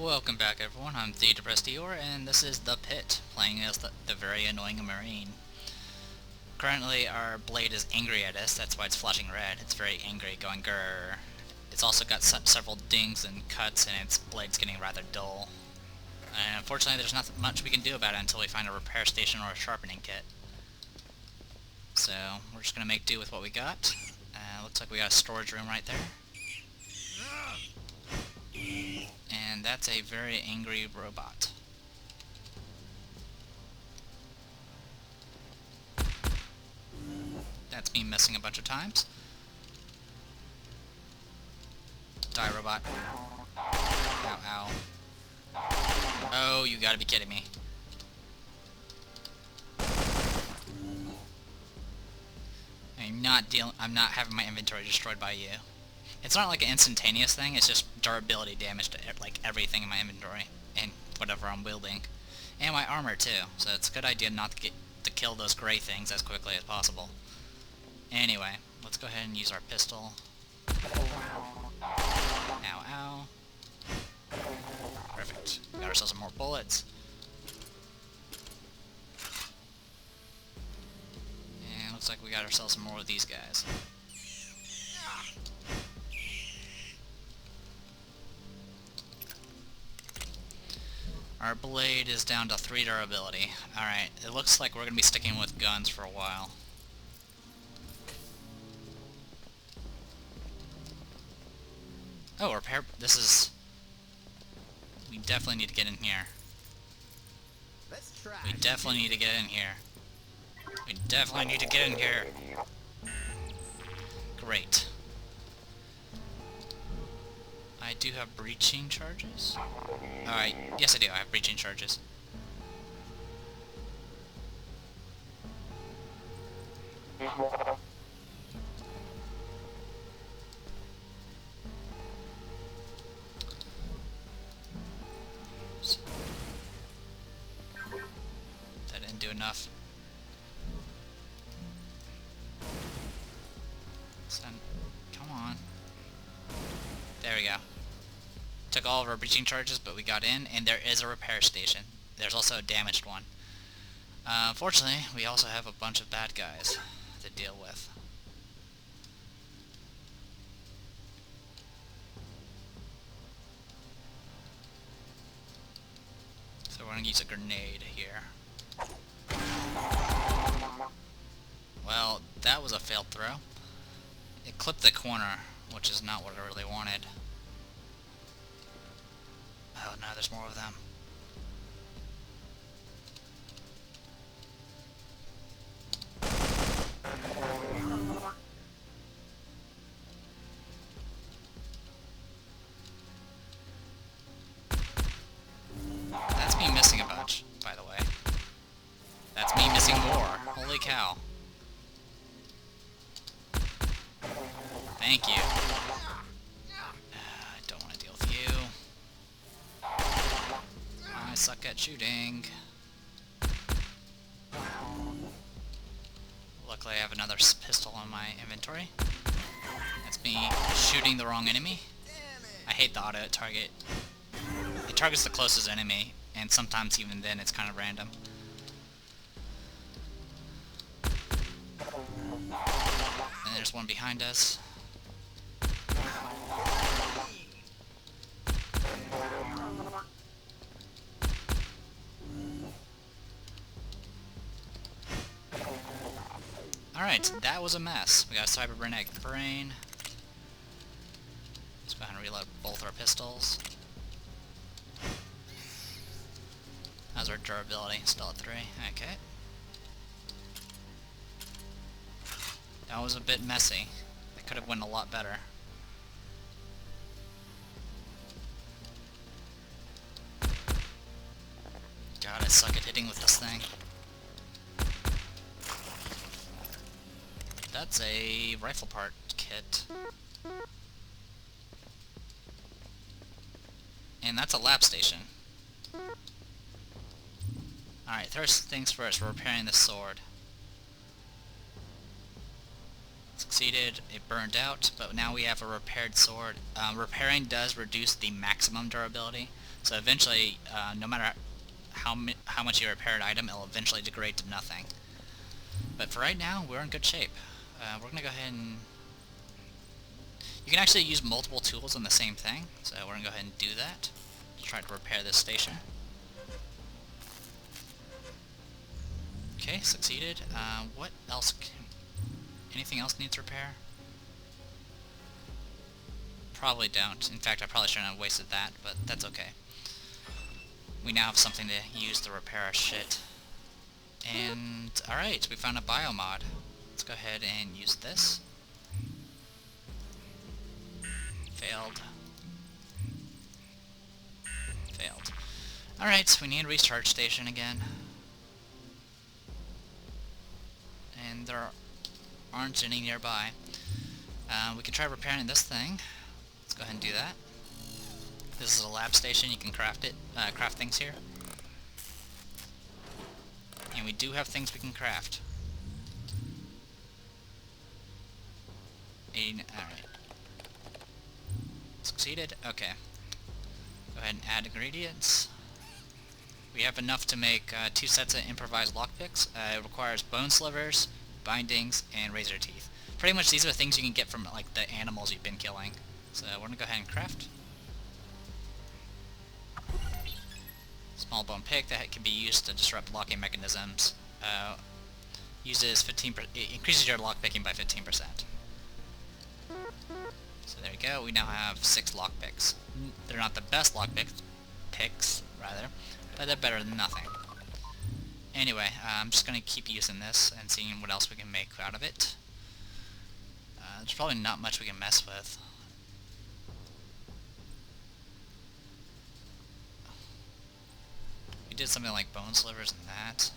Welcome back everyone, I'm the Depressed Eeyore, and this is The Pit, playing as the very annoying Marine. Currently our blade is angry at us, that's why it's flashing red. It's very angry, going grrr. It's also got several dings and cuts, and its blade's getting rather dull. And unfortunately there's not much we can do about it until we find a repair station or a sharpening kit. So we're just going to make do with what we got. Looks like we got a storage room right there. And that's a very angry robot. That's me missing a bunch of times. Die, robot. Ow, ow. Oh, you gotta be kidding me. I'm not having my inventory destroyed by you. It's not like an instantaneous thing, it's just durability damage to like everything in my inventory and whatever I'm wielding. And my armor too, so it's a good idea not to kill those gray things as quickly as possible. Anyway, let's go ahead and use our pistol. Ow, ow. Perfect. We got ourselves some more bullets. And looks like we got ourselves some more of these guys. Our blade is down to 3 durability. Alright, it looks like we're going to be sticking with guns for a while. Oh, repair... This is... We definitely need to get in here. We definitely need to get in here. We definitely need to get in here. Great. I do have breaching charges? Alright, yes I do, I have breaching charges. That didn't do enough. Come on. There we go. Took all of our breaching charges, but we got in, and there is a repair station. There's also a damaged one. Unfortunately, we also have a bunch of bad guys to deal with. So we're going to use a grenade here. Well, that was a failed throw. It clipped the corner, which is not what I really wanted. Oh no, there's more of them. That's me missing a bunch, by the way. That's me missing more. Holy cow. Thank you. I don't want to deal with you. I suck at shooting. Luckily I have another pistol in my inventory. That's me shooting the wrong enemy. I hate the auto target. It targets the closest enemy, and sometimes even then it's kind of random. And there's one behind us. Alright, that was a mess. We got a cybernetic brain. Let's go ahead and reload both our pistols. How's our durability? Still at 3. Okay. That was a bit messy. It could have went a lot better. God, I suck at hitting with this thing. That's a rifle part kit. And that's a lab station. Alright, first things first, we're repairing the sword. Succeeded. It burned out, but now we have a repaired sword. Repairing does reduce the maximum durability, so eventually, no matter how much you repair an item, it'll eventually degrade to nothing. But for right now, we're in good shape. We're going to go ahead and... You can actually use multiple tools on the same thing, so we're going to go ahead and do that. Try to repair this station. Okay, succeeded. What else? Anything else needs repair? Probably don't. In fact, I probably shouldn't have wasted that, but that's okay. We now have something to use to repair our shit. And, alright, we found a biomod. Let's go ahead and use this. Failed. Failed. Alright, we need a recharge station again. And there aren't any nearby. We can try repairing this thing. Let's go ahead and do that. This is a lab station, you can craft things here. And we do have things we can craft. Alright. Succeeded? Okay. Go ahead and add ingredients. We have enough to make 2 sets of improvised lockpicks. It requires bone slivers, bindings, and razor teeth. Pretty much these are things you can get from like the animals you've been killing. So we're gonna go ahead and craft. Small bone pick that can be used to disrupt locking mechanisms. Uses 15%. It increases your lockpicking by 15%. So there we go. We now have 6 lockpicks. They're not the best picks, but they're better than nothing. Anyway, I'm just gonna keep using this and seeing what else we can make out of it. There's probably not much we can mess with. We did something like bone slivers and that.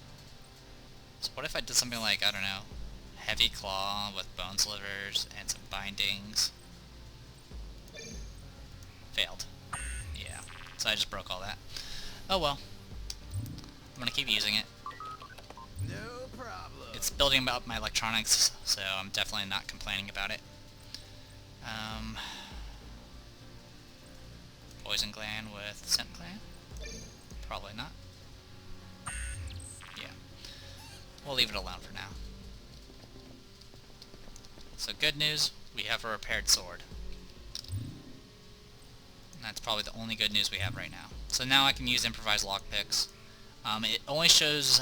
So what if I did something like, I don't know, heavy claw with bone slivers and some bindings? Failed. Yeah. So I just broke all that. Oh well. I'm gonna keep using it. No problem. It's building up my electronics, so I'm definitely not complaining about it. Poison gland with scent gland? Probably not. Yeah. We'll leave it alone for now. So good news, we have a repaired sword. And that's probably the only good news we have right now. So now I can use improvised lockpicks. It only shows,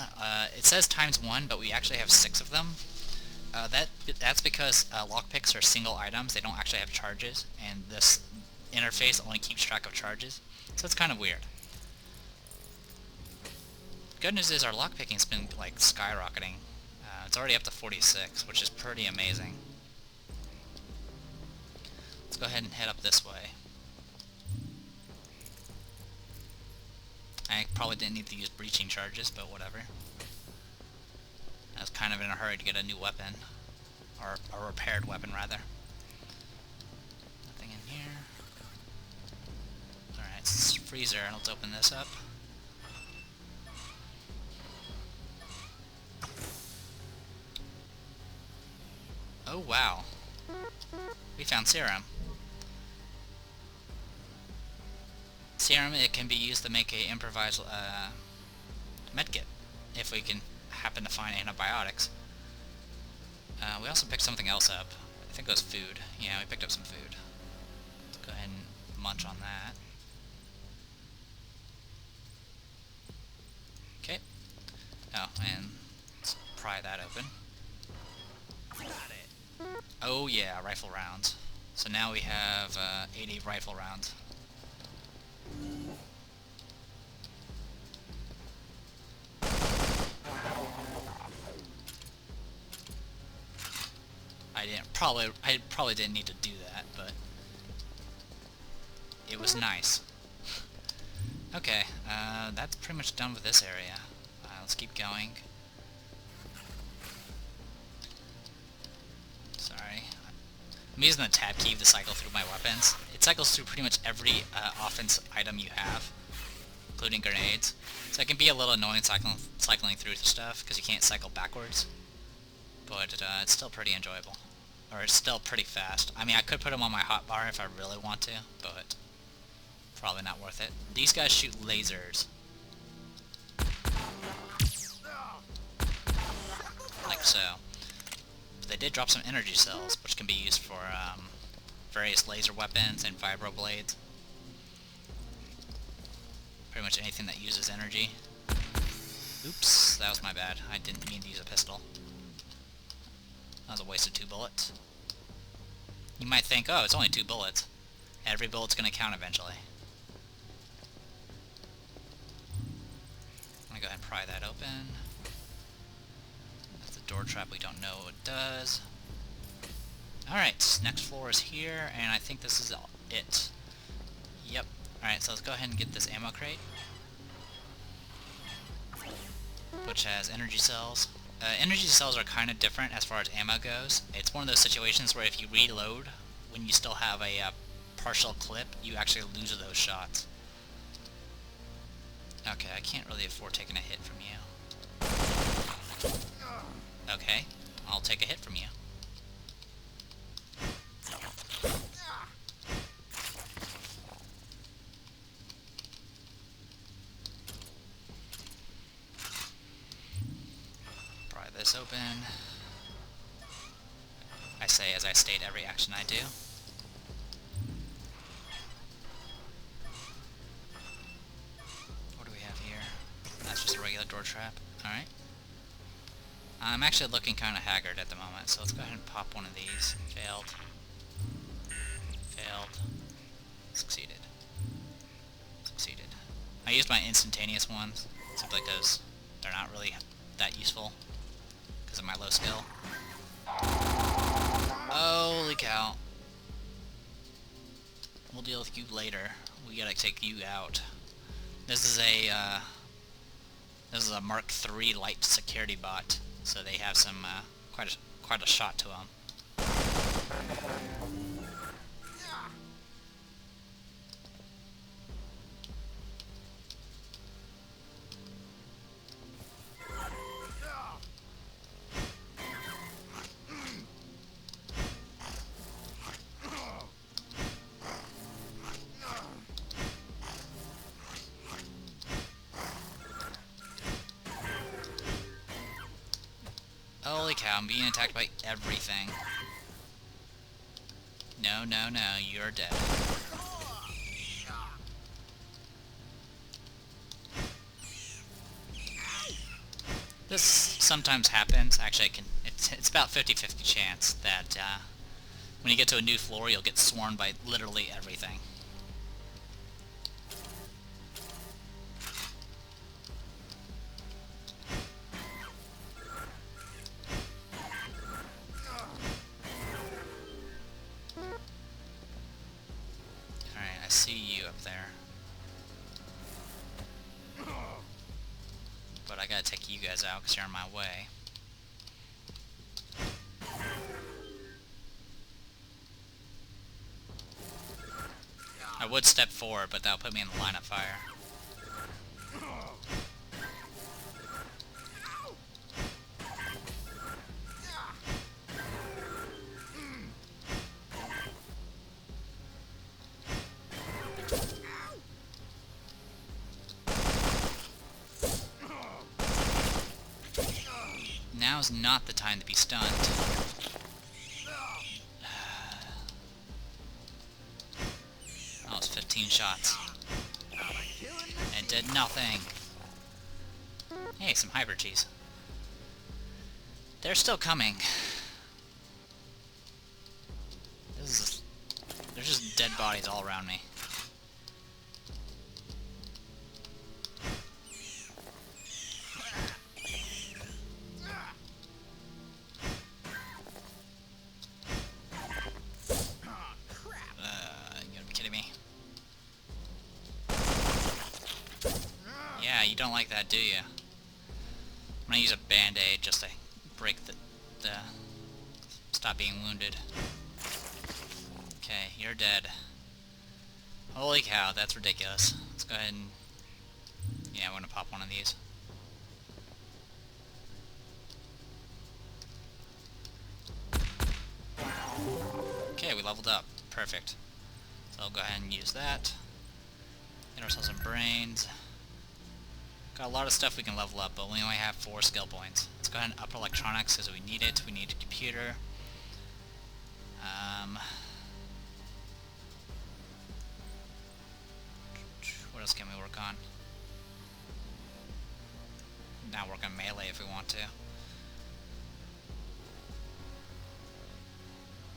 it says ×1, but we actually have 6 of them. That's because lockpicks are single items, they don't actually have charges, and this interface only keeps track of charges, so it's kind of weird. Good news is our lockpicking's been like skyrocketing. It's already up to 46, which is pretty amazing. Let's go ahead and head up this way. I probably didn't need to use breaching charges, but whatever. I was kind of in a hurry to get a new weapon. Or a repaired weapon, rather. Nothing in here. Alright, it's freezer, and let's open this up. Oh wow. We found serum. Serum, it can be used to make a improvised medkit, if we can happen to find antibiotics. We also picked something else up. I think it was food. Yeah, we picked up some food. Let's go ahead and munch on that. Okay. Oh, and let's pry that open. Got it. Oh yeah, rifle rounds. So now we have 80 rifle rounds. I probably didn't need to do that, but it was nice. Okay, that's pretty much done with this area. Let's keep going. Sorry. I'm using the tab key to cycle through my weapons. It cycles through pretty much every offense item you have, including grenades. So it can be a little annoying cycling through stuff, because you can't cycle backwards. But it's still pretty enjoyable. Or it's still pretty fast. I mean, I could put them on my hotbar if I really want to, but probably not worth it. These guys shoot lasers. Like so. But they did drop some energy cells, which can be used for various laser weapons and vibroblades. Pretty much anything that uses energy. Oops, that was my bad. I didn't mean to use a pistol. That was a waste of 2 bullets. You might think, oh, it's only 2 bullets. Every bullet's gonna count eventually. I'm gonna go ahead and pry that open. That's the door trap, we don't know what it does. Alright, next floor is here, and I think this is it. Yep. Alright, so let's go ahead and get this ammo crate, which has energy cells. Energy cells are kind of different as far as ammo goes. It's one of those situations where if you reload when you still have a partial clip, you actually lose those shots. Okay, I can't really afford taking a hit from you. Okay, I'll take a hit from you. Pry this open. I say as I state every action I do. What do we have here? That's just a regular door trap. Alright. I'm actually looking kind of haggard at the moment, so let's go ahead and pop one of these. Failed. Failed. Succeeded. Succeeded. I used my instantaneous ones, simply because they're not really that useful because of my low skill. Holy cow. We'll deal with you later. We gotta take you out. This is a Mark III light security bot, so they have some quite a shot to them. Holy cow, I'm being attacked by everything. No, no, no, you're dead. This sometimes happens. Actually, it's about 50-50 chance that when you get to a new floor, you'll get swarmed by literally everything. Alright, I see you up there. But I gotta take you guys out because you're in my way. I would step forward, but that'll put me in the line of fire. Now's not the time to be stunned. That was 15 shots. And did nothing. Hey, some hybrid cheese. They're still coming. There's just dead bodies all around me. You gotta be kidding me. Yeah, you don't like that, do you? I'm gonna use a band-aid just to break the stop being wounded. Okay, you're dead. Holy cow, that's ridiculous. Let's go ahead and... yeah, I'm gonna pop one of these. Okay, we leveled up. Perfect. So I'll go ahead and use that. Get ourselves some brains. Got a lot of stuff we can level up, but we only have 4 skill points. Let's go ahead and up electronics because we need it. We need a computer. What else can we work on? Now work on melee if we want to.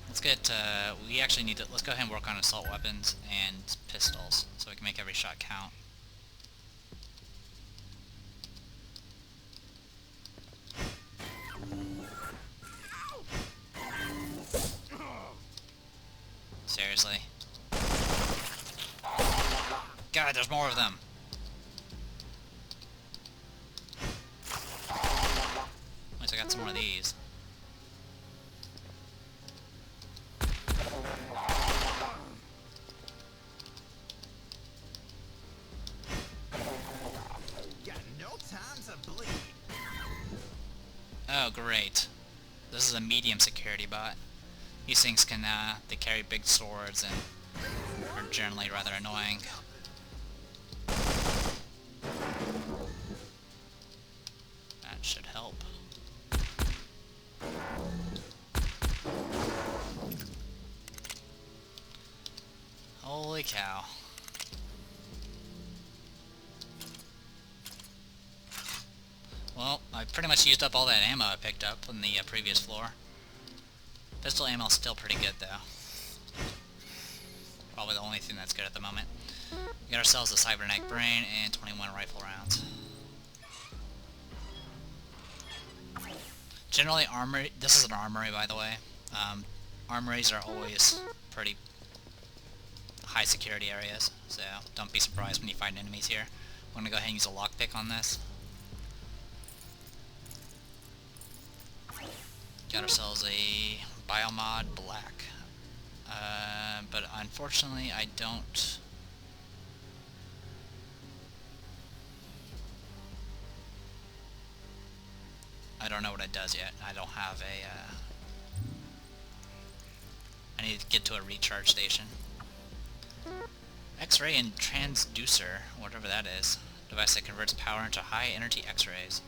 Let's get, we actually need to, let's go ahead and work on assault weapons and pistols, so we can make every shot count. Seriously? God, there's more of them! At least I got some more of these. Got no time to bleed. Oh, great. This is a medium security bot. These things can, they carry big swords and are generally rather annoying. That should help. Holy cow. Well, I pretty much used up all that ammo I picked up on the previous floor. Pistol ammo's still pretty good, though. Probably the only thing that's good at the moment. We got ourselves a cybernetic brain and 21 rifle rounds. Generally, armory. This is an armory, by the way. Armories are always pretty high security areas, so don't be surprised when you find enemies here. I'm gonna go ahead and use a lockpick on this. Got ourselves a biomod black. But unfortunately I don't... I don't know what it does yet. I don't have a... I need to get to a recharge station. X-ray and transducer, whatever that is. Device that converts power into high energy X-rays.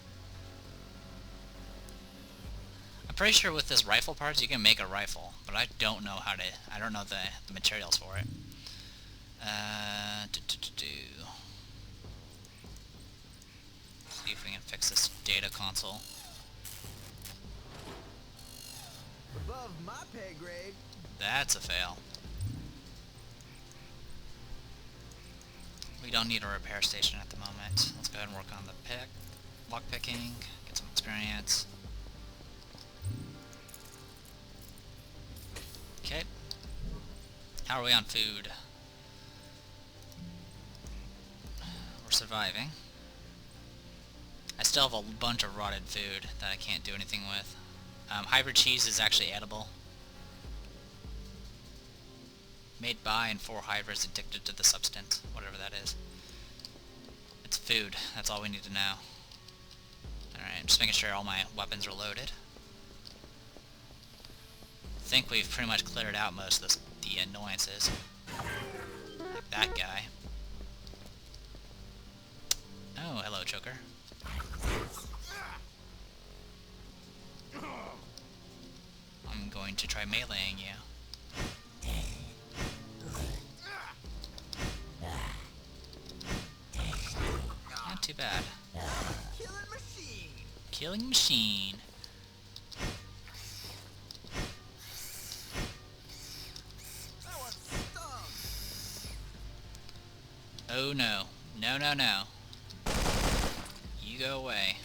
I'm pretty sure with this rifle parts you can make a rifle, but I don't know how to, I don't know the materials for it. See if we can fix this data console. Above my pay grade. That's a fail. We don't need a repair station at the moment. Let's go ahead and work on the lock picking, get some experience. Okay. How are we on food? We're surviving. I still have a bunch of rotted food that I can't do anything with. Hybrid cheese is actually edible. Made by and for hybrids addicted to the substance, whatever that is. It's food. That's all we need to know. Alright, I'm just making sure all my weapons are loaded. I think we've pretty much cleared out most of the annoyances. Like that guy. Oh, hello, Choker. I'm going to try meleeing you. Not too bad. Killing machine. Killing machine. That one stung. Oh no. No, no, no. You go away.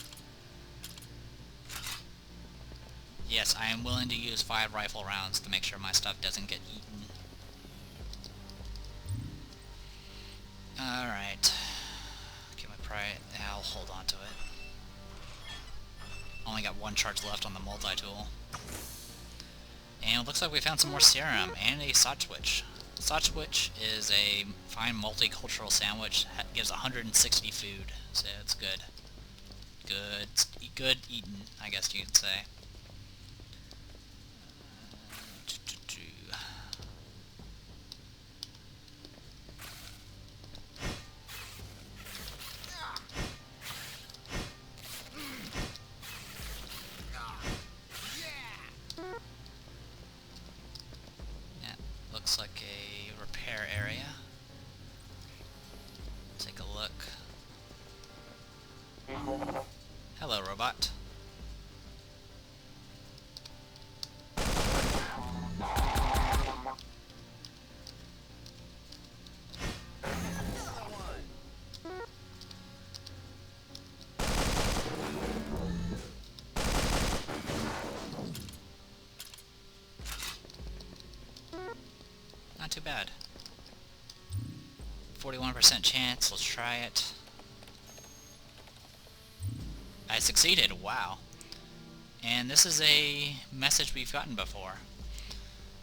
Yes, I am willing to use 5 rifle rounds to make sure my stuff doesn't get eaten. Alright. Can we pry it? I'll hold on to it. Only got 1 charge left on the multi-tool. And it looks like we found some more serum and a sandwich. Sandwich is a fine multicultural sandwich. Gives 160 food, so it's good. Good eating, I guess you could say. repair area. Take a look. Hello, robot. Another one. Not too bad. 41% chance, let's try it. I succeeded, wow. And this is a message we've gotten before.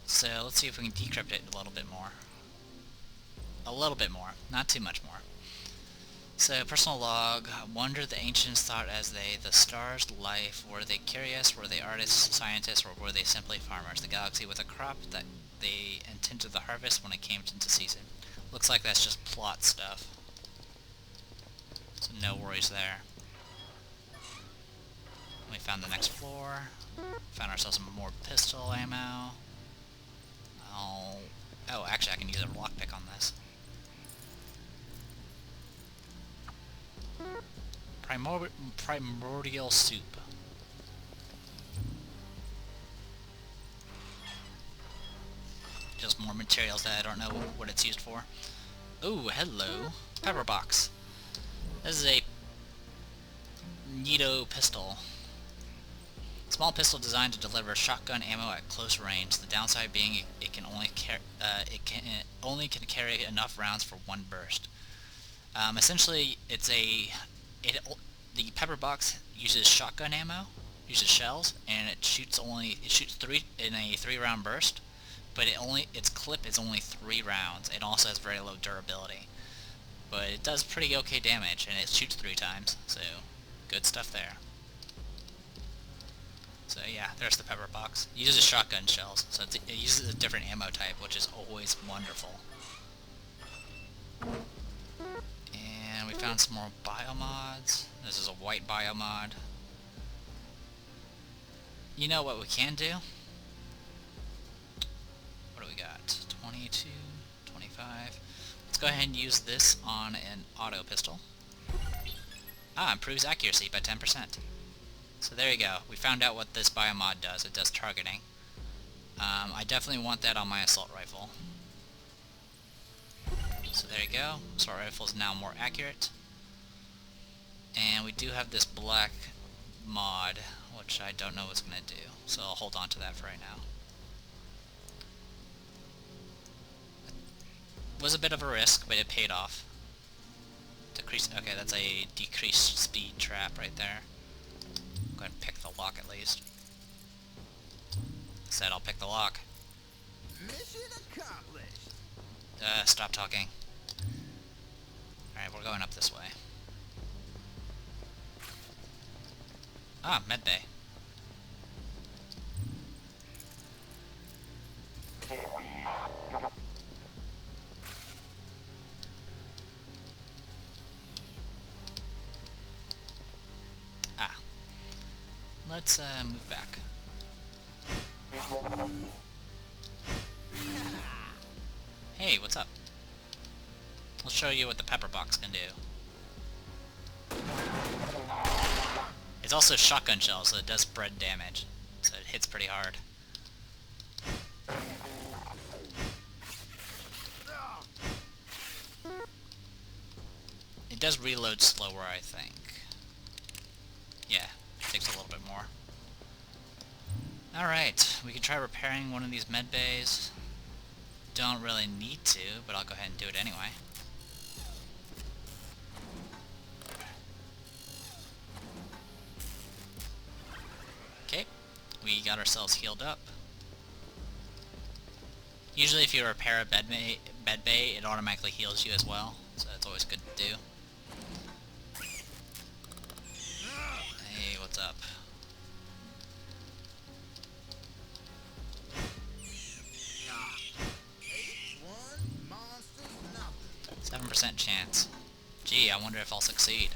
So let's see if we can decrypt it a little bit more. A little bit more, not too much more. So, personal log, wonder the ancients thought as they, the stars, life, were they curious, were they artists, scientists, or were they simply farmers? The galaxy with a crop that they intended to harvest when it came into season. Looks like that's just plot stuff. So no worries there. We found the next floor. Found ourselves some more pistol ammo. Oh, actually I can use a lockpick on this. Primordial soup. Just more materials that I don't know what it's used for. Ooh, hello. Pepper box. This is a Nito pistol. Small pistol designed to deliver shotgun ammo at close range. The downside being it can only carry enough rounds for one burst. Essentially, the pepper box uses shotgun ammo, uses shells, and it shoots three in a 3-round burst. But its clip is only 3 rounds. It also has very low durability, but it does pretty okay damage, and it shoots 3 times. So, good stuff there. So yeah, there's the pepper box. It uses shotgun shells, so it uses a different ammo type, which is always wonderful. And we found some more biomods. This is a white biomod. You know what we can do? What do we got? 22, 25. Let's go ahead and use this on an auto pistol. Ah, improves accuracy by 10%. So there you go. We found out what this biomod does. It does targeting. I definitely want that on my assault rifle. So there you go. Assault rifle is now more accurate. And we do have this black mod, which I don't know what it's going to do. So I'll hold on to that for right now. It was a bit of a risk, but it paid off. Okay, that's a decreased speed trap right there. Go ahead and pick the lock at least. Said I'll pick the lock. Mission accomplished. Stop talking. Alright, we're going up this way. Ah, medbay. Let's move back. Hey, what's up? I'll show you what the pepper box can do. It's also shotgun shell, so it does spread damage. So it hits pretty hard. It does reload slower, I think. Yeah, takes a little bit more. Alright, we can try repairing one of these med bays. Don't really need to, but I'll go ahead and do it anyway. Okay, we got ourselves healed up. Usually if you repair a bed bay, it automatically heals you as well, so that's always good to do. Hey, what's up? 7% chance. Gee, I wonder if I'll succeed.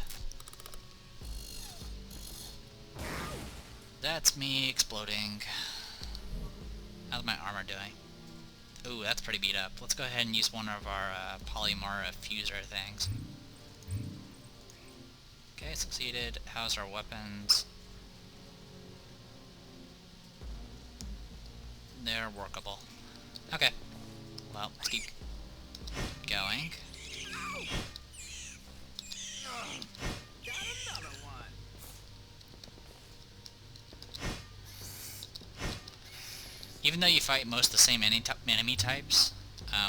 That's me exploding. How's my armor doing? Ooh, that's pretty beat up. Let's go ahead and use one of our polymorph fuser things. Okay, succeeded. How's our weapons? They're workable. Okay. Well, let's keep going. Got another one. Even though you fight most of the same enemy types,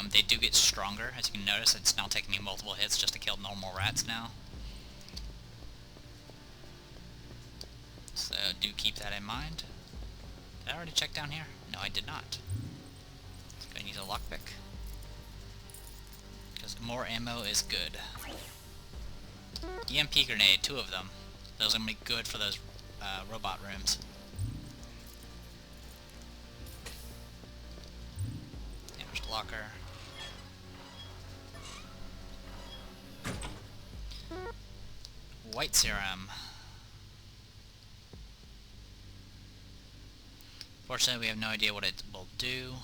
they do get stronger. As you can notice, it's now taking me multiple hits just to kill normal rats now. So do keep that in mind. Did I already check down here? No, I did not. Let's go and use a lockpick. Because more ammo is good. EMP grenade, 2 of them. Those are going to be good for those robot rooms. Damaged locker. White serum. Fortunately, we have no idea what it will do.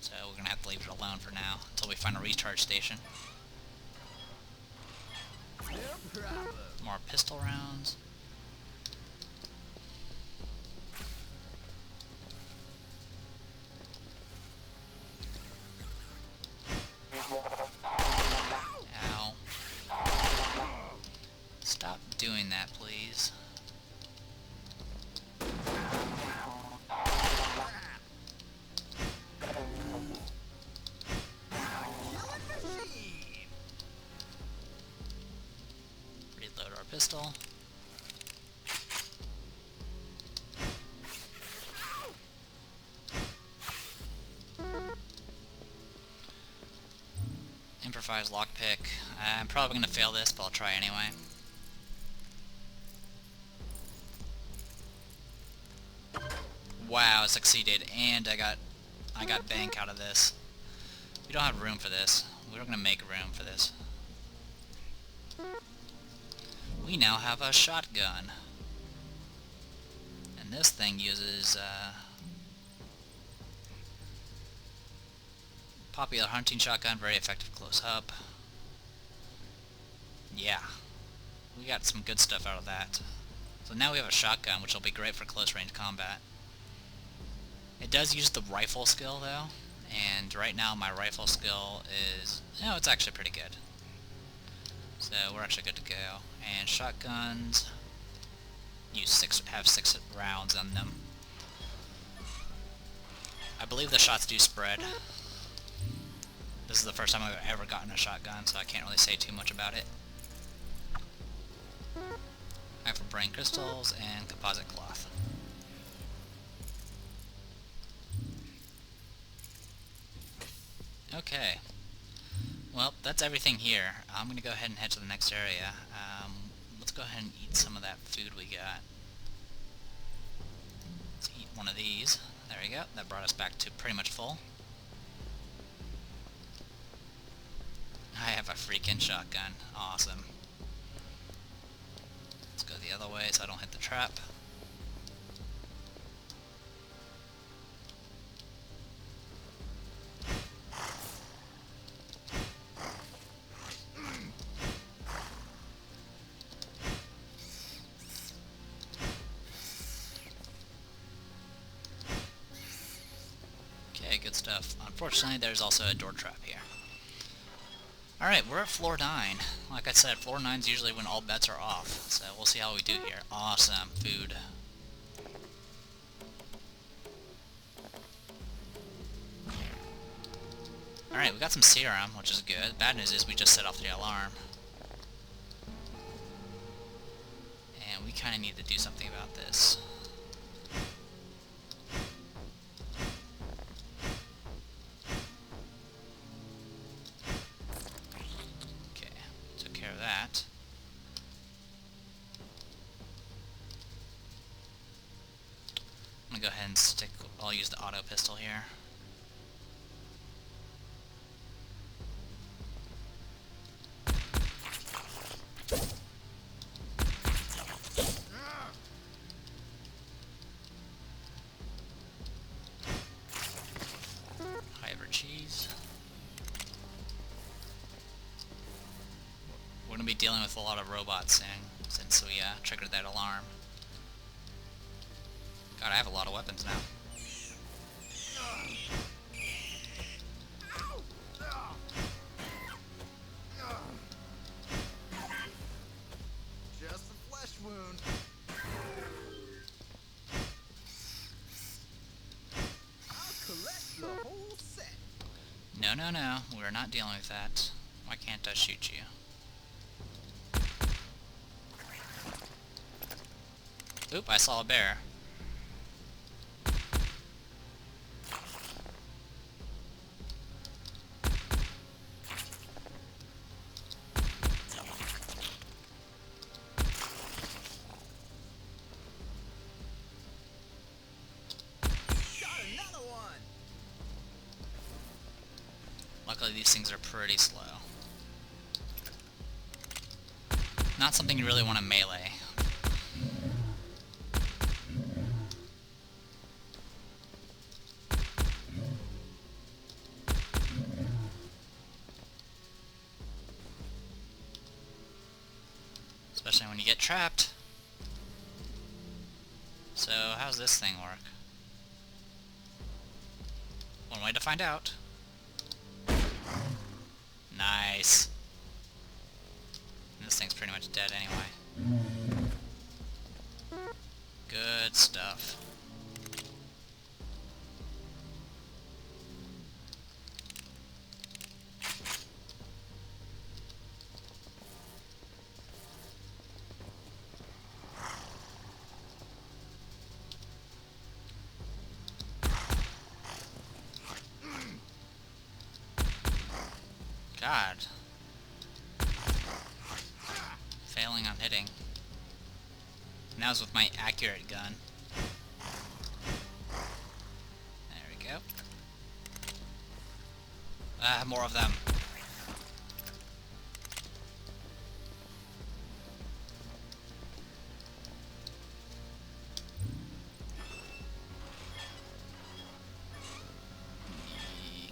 So we're going to have to leave it alone for now, until we find a recharge station. No problem. More pistol rounds. Ow. Stop doing that, please. Machine. Reload our pistol. Improvised lockpick. I'm probably going to fail this, but I'll try anyway. Wow, I succeeded, and I got bank out of this. We don't have room for this. We're going to make room for this. We now have a shotgun. And this thing uses popular hunting shotgun, very effective close up. Yeah. We got some good stuff out of that. So now we have a shotgun, which will be great for close range combat. It does use the rifle skill though, and right now my rifle skill is, it's actually pretty good. So we're actually good to go. And shotguns have 6 rounds on them. I believe the shots do spread. This is the first time I've ever gotten a shotgun, so I can't really say too much about it. I have brain crystals and composite cloth. Okay. Well, that's everything here. I'm going to go ahead and head to the next area. Let's go ahead and eat some of that food we got. Let's eat one of these. There we go. That brought us back to pretty much full. I have a freaking shotgun. Awesome. Let's go the other way so I don't hit the trap. Okay, good stuff. Unfortunately, there's also a door trap here. Alright, we're at floor 9. Like I said, floor 9 is usually when all bets are off, so we'll see how we do here. Awesome food. Alright, we got some serum, which is good. Bad news is we just set off the alarm. And we kind of need to do something about this. Okay, took care of that. I'm gonna go ahead and I'll use the auto pistol here. We're gonna be dealing with a lot of robots soon, since we triggered that alarm. God, I have a lot of weapons now. Just a flesh wound. I'll collect the whole set. No, no, no. We're not dealing with that. Why can't I shoot you? Oop, I saw a bear. Got another one. Luckily, these things are pretty slow. Not something you really want to melee. Especially when you get trapped. So, how's this thing work? One way to find out. Nice. And this thing's pretty much dead anyway. Good stuff. God. Failing on hitting. And that was with my accurate gun. There we go. Ah, more of them.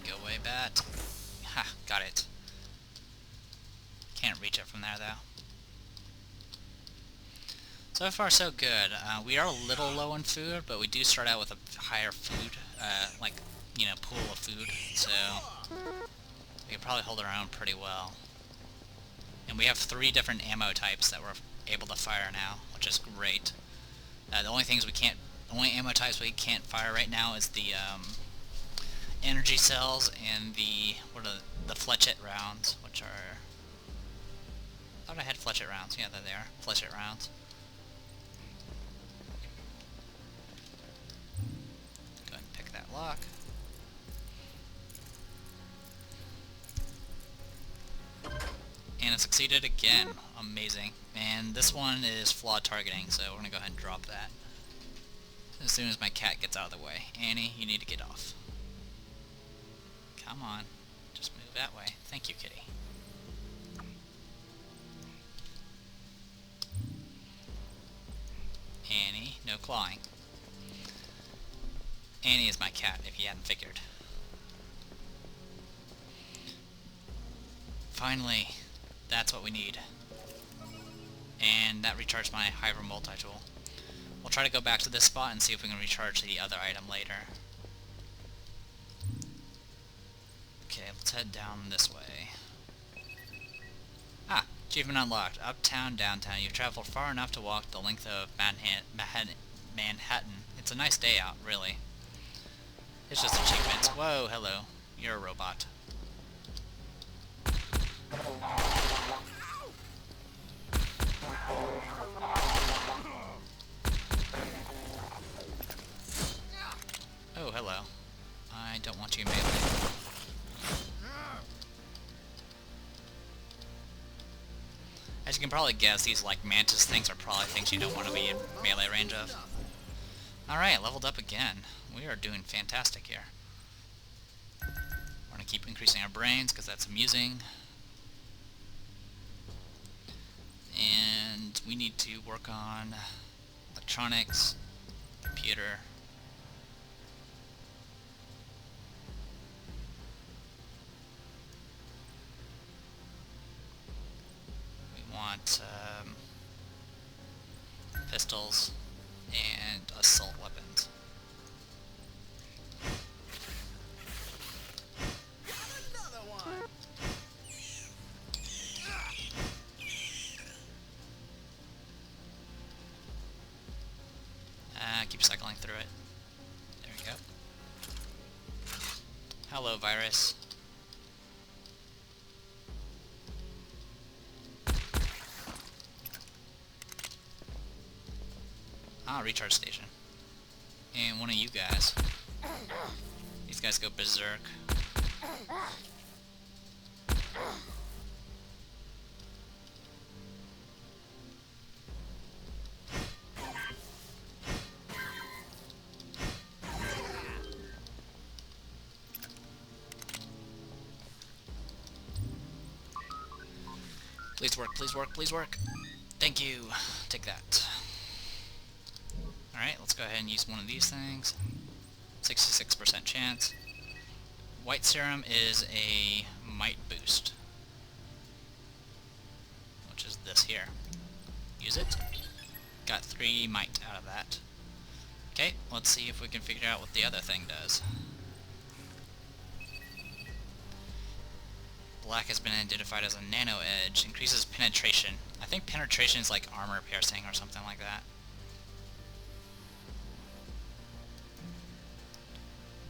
Go away, bat. Ha, got it. Can't reach it from there, though. So far, so good. We are a little low on food, but we do start out with a higher food, pool of food, so we can probably hold our own pretty well. And we have 3 different ammo types that we're able to fire now, which is great. The only ammo types we can't fire right now is the energy cells and the fletchet rounds, which are... I thought I had fletchet rounds. Yeah, there they are. Fletchet rounds. Go ahead and pick that lock. And it succeeded again. Amazing. And this one is flawed targeting, so we're gonna go ahead and drop that as soon as my cat gets out of the way. Annie, you need to get off. Come on. Just move that way. Thank you, kitty. Annie, no clawing. Annie is my cat, if you hadn't figured. Finally, that's what we need. And that recharged my Hyper Multi-Tool. We'll try to go back to this spot and see if we can recharge the other item later. Okay, let's head down this way. Ah, achievement unlocked. Uptown, downtown. You've traveled far enough to walk the length of Manhattan. It's a nice day out, really. It's just achievements. Whoa, hello. You're a robot. Oh, hello. I don't want you melee. As you can probably guess, these like mantis things are probably things you don't want to be in melee range of. Alright, leveled up again. We are doing fantastic here. We're going to keep increasing our brains because that's amusing. And we need to work on electronics, computer. want pistols and assault weapons. Got another one. Keep cycling through it. There we go. Hello, virus. Ah, recharge station. And one of you guys. These guys go berserk. Please work, please work, please work. Thank you. Take that. Alright, let's go ahead and use one of these things. 66% chance. White serum is a might boost, which is this here. Use it. Got 3 might out of that. Okay, let's see if we can figure out what the other thing does. Black has been identified as a nano edge. Increases penetration. I think penetration is like armor piercing or something like that.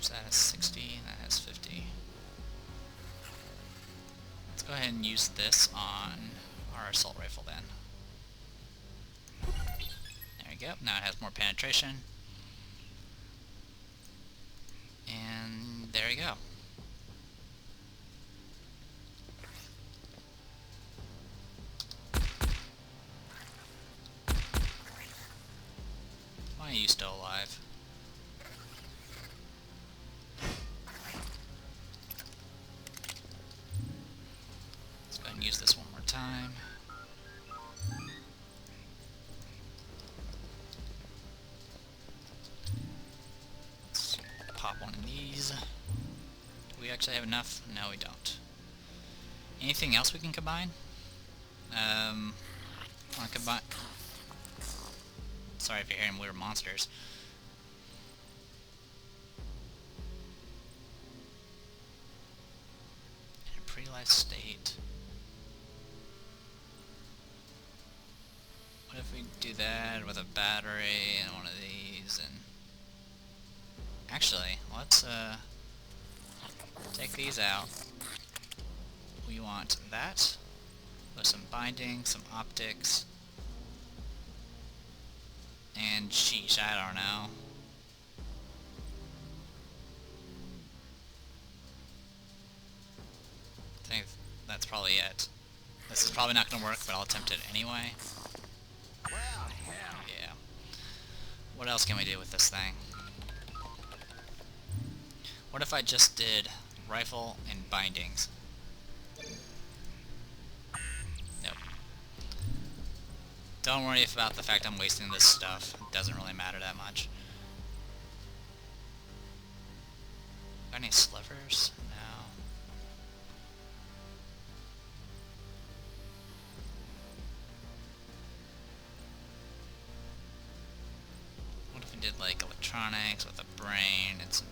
So that has 60, and that has 50. Let's go ahead and use this on our assault rifle then. There we go. Now it has more penetration. And there you go. Why are you still alive? Let's go ahead and use this one more time. Let's pop one of these. Do we actually have enough? No, we don't. Anything else we can combine? Want to combine... Sorry if you're hearing weird monsters. In a pre-life state. What if we do that with a battery and one of these and... Actually, let's take these out. We want that with some binding, some optics. And sheesh, I don't know. I think that's probably it. This is probably not going to work, but I'll attempt it anyway. Well, hell. Yeah. What else can we do with this thing? What if I just did rifle and bindings? Nope. Don't worry about the fact I'm wasting this stuff. It doesn't really matter that much. Got any slivers? No. What if we did like electronics with a brain and some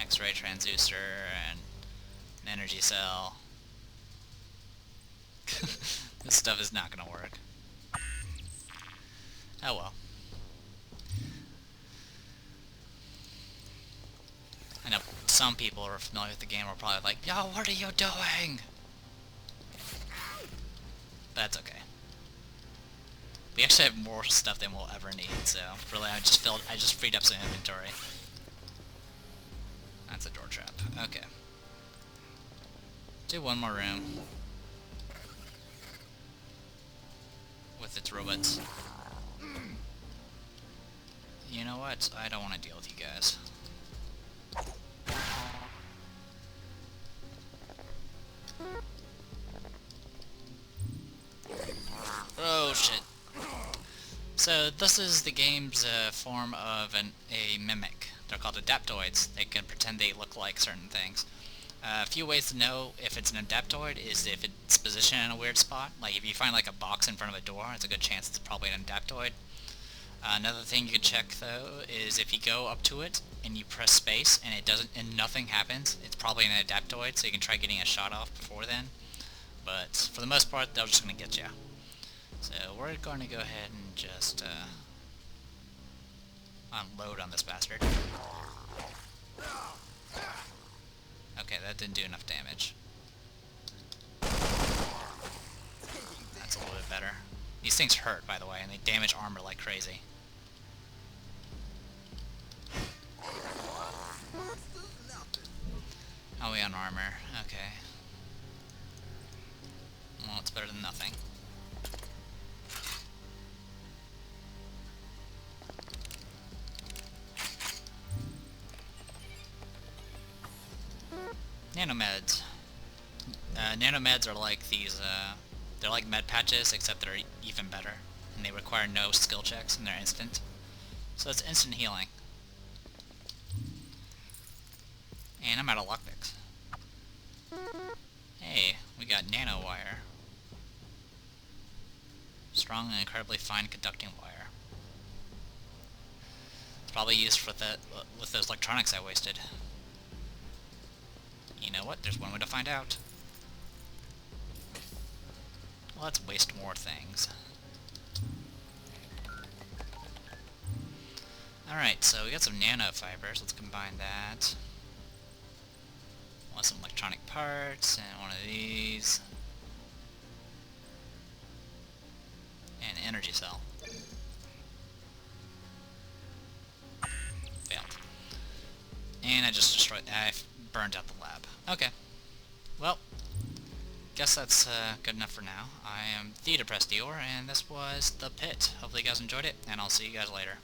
X-ray transducer and an energy cell? This stuff is not gonna work. Oh well. I know some people who are familiar with the game are probably like, yo, what are you doing? But that's okay. We actually have more stuff than we'll ever need, so really I just freed up some inventory. That's a door trap. Okay. Do one more room. With its robots. You know what? I don't want to deal with you guys. Oh shit. So this is the game's form of a mimic. They're called adaptoids. They can pretend they look like certain things. A few ways to know if it's an adaptoid is if it's positioned in a weird spot. Like if you find like a box in front of a door, it's a good chance it's probably an adaptoid. Another thing you can check though is if you go up to it and you press space and it doesn't and nothing happens, it's probably an adaptoid, so you can try getting a shot off before then. But for the most part, they're just gonna get you. So we're going to go ahead and just unload on this bastard. Okay, that didn't do enough damage. That's a little bit better. These things hurt, by the way, and they damage armor like crazy. How are we on armor? Okay. Well, it's better than nothing. Nanomeds. Nanomeds are like these, they're like med patches, except they're even better. And they require no skill checks, and they're instant. So it's instant healing. And I'm out of lockpicks. Hey, we got nano wire. Strong and incredibly fine conducting wire. It's probably used for with those electronics I wasted. You know what? There's one way to find out. Let's waste more things. Alright, so we got some nanofibers. Let's combine that. Want some electronic parts, and one of these. And an energy cell. Failed. And I just destroyed... I burned out the lab. Okay. Well, guess that's good enough for now. I am the Depressed Dior, and this was The Pit. Hopefully you guys enjoyed it, and I'll see you guys later.